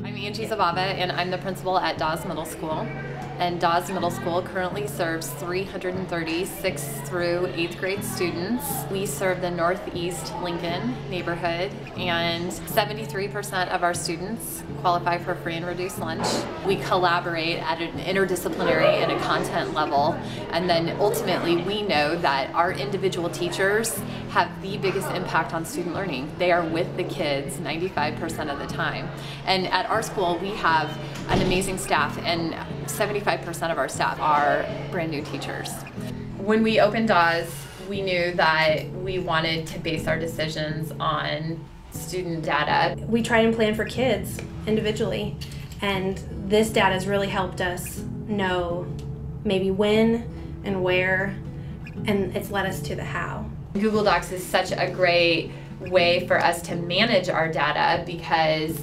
I'm Angie Zabava, and I'm the principal at Dawes Middle School. And Dawes Middle School currently serves 330 6th through 8th grade students. We serve the Northeast Lincoln neighborhood, and 73% of our students qualify for free and reduced lunch. We collaborate at an interdisciplinary and a content level, and then ultimately we know that our individual teachers have the biggest impact on student learning. They are with the kids 95% of the time. And at our school we have an amazing staff, and 75% of our staff are brand new teachers. When we opened Dawes, we knew that we wanted to base our decisions on student data. We try and plan for kids individually, and this data has really helped us know maybe when and where, and it's led us to the how. Google Docs is such a great way for us to manage our data because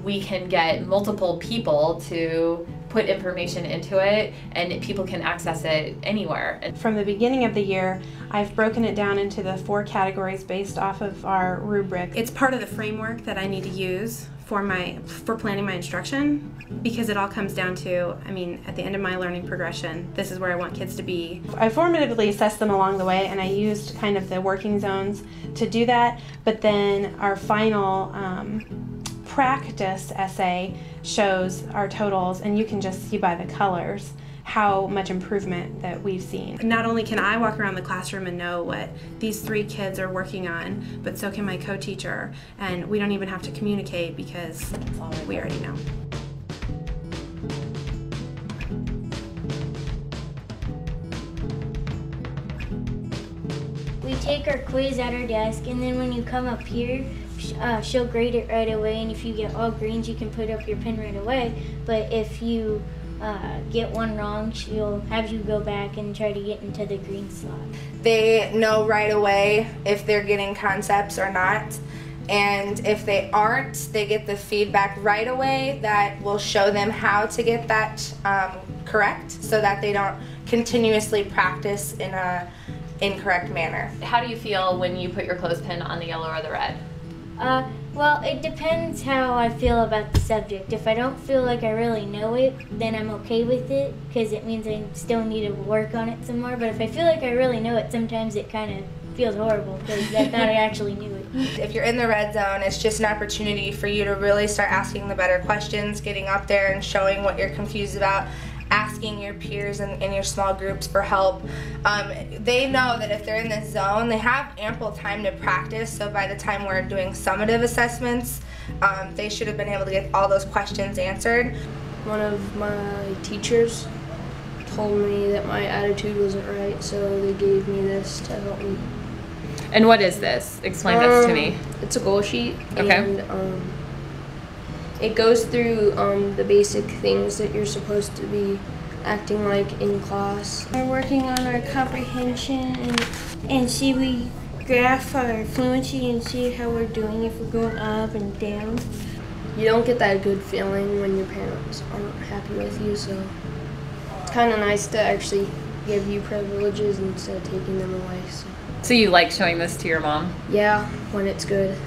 we can get multiple people to put information into it, and people can access it anywhere. From the beginning of the year, I've broken it down into the 4 categories based off of our rubric. It's part of the framework that I need to use for planning my instruction, because it all comes down to, at the end of my learning progression, this is where I want kids to be. I formatively assessed them along the way, and I used kind of the working zones to do that, but then our final practice essay shows our totals, and you can just see by the colors how much improvement that we've seen. Not only can I walk around the classroom and know what these 3 kids are working on, but so can my co-teacher, and we don't even have to communicate because we already know. We take our quiz at our desk, and then when you come up here, she'll grade it right away, and if you get all greens, you can put up your pen right away. But if you get one wrong, she'll have you go back and try to get into the green slot. They know right away if they're getting concepts or not, and if they aren't, they get the feedback right away that will show them how to get that correct, so that they don't continuously practice in a incorrect manner. How do you feel when you put your clothespin on the yellow or the red? Well, it depends how I feel about the subject. If I don't feel like I really know it, then I'm okay with it, because it means I still need to work on it some more. But if I feel like I really know it, sometimes it kind of feels horrible, because I thought I actually knew it. If you're in the red zone, it's just an opportunity for you to really start asking the better questions, getting up there and showing what you're confused about, asking your peers in your small groups for help. They know that if they're in this zone, they have ample time to practice, so by the time we're doing summative assessments, they should have been able to get all those questions answered. One of my teachers told me that my attitude wasn't right, so they gave me this to help me. And what is this? Explain this to me. It's a goal sheet, okay. And it goes through the basic things that you're supposed to be acting like in class. We're working on our comprehension and see we graph our fluency and see how we're doing, if we're going up and down. You don't get that good feeling when your parents aren't happy with you, so it's kind of nice to actually give you privileges instead of taking them away. So you like showing this to your mom? Yeah, when it's good.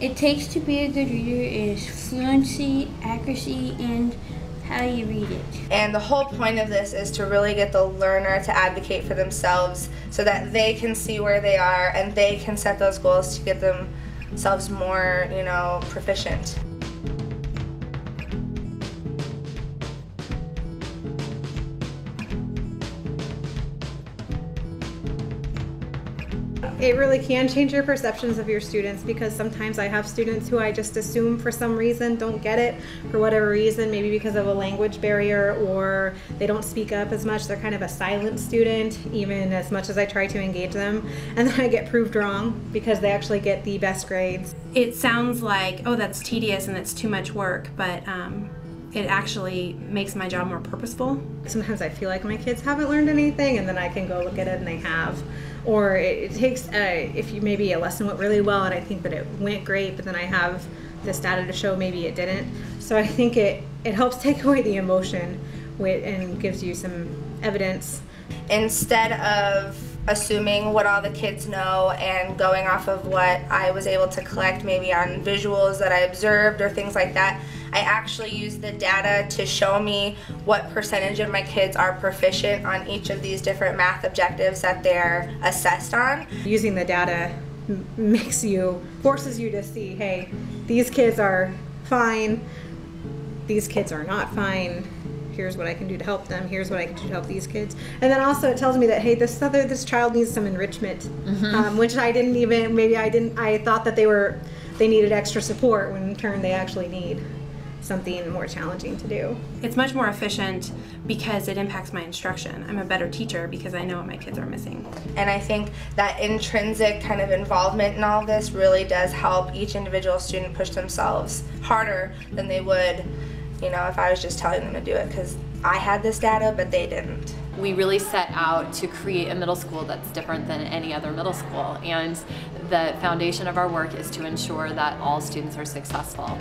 It takes to be a good reader is fluency, accuracy, and how you read it. And the whole point of this is to really get the learner to advocate for themselves so that they can see where they are and they can set those goals to get themselves more, proficient. It really can change your perceptions of your students, because sometimes I have students who I just assume for some reason don't get it for whatever reason, maybe because of a language barrier or they don't speak up as much. They're kind of a silent student, even as much as I try to engage them, and then I get proved wrong because they actually get the best grades. It sounds like, oh, that's tedious and that's too much work, but it actually makes my job more purposeful. Sometimes I feel like my kids haven't learned anything, and then I can go look at it and they have. Or it takes, if you maybe a lesson went really well and I think that it went great, but then I have this data to show maybe it didn't. So I think it helps take away the emotion and gives you some evidence. Instead of assuming what all the kids know and going off of what I was able to collect maybe on visuals that I observed or things like that. I actually use the data to show me what percentage of my kids are proficient on each of these different math objectives that they're assessed on. Using the data forces you to see, hey, these kids are fine, these kids are not fine, here's what I can do to help them, here's what I can do to help these kids. And then also it tells me that, hey, this child needs some enrichment, which I thought that they needed extra support, when in turn they actually need something more challenging to do. It's much more efficient because it impacts my instruction. I'm a better teacher because I know what my kids are missing. And I think that intrinsic kind of involvement in all this really does help each individual student push themselves harder than they would, if I was just telling them to do it because I had this data but they didn't. We really set out to create a middle school that's different than any other middle school, and the foundation of our work is to ensure that all students are successful.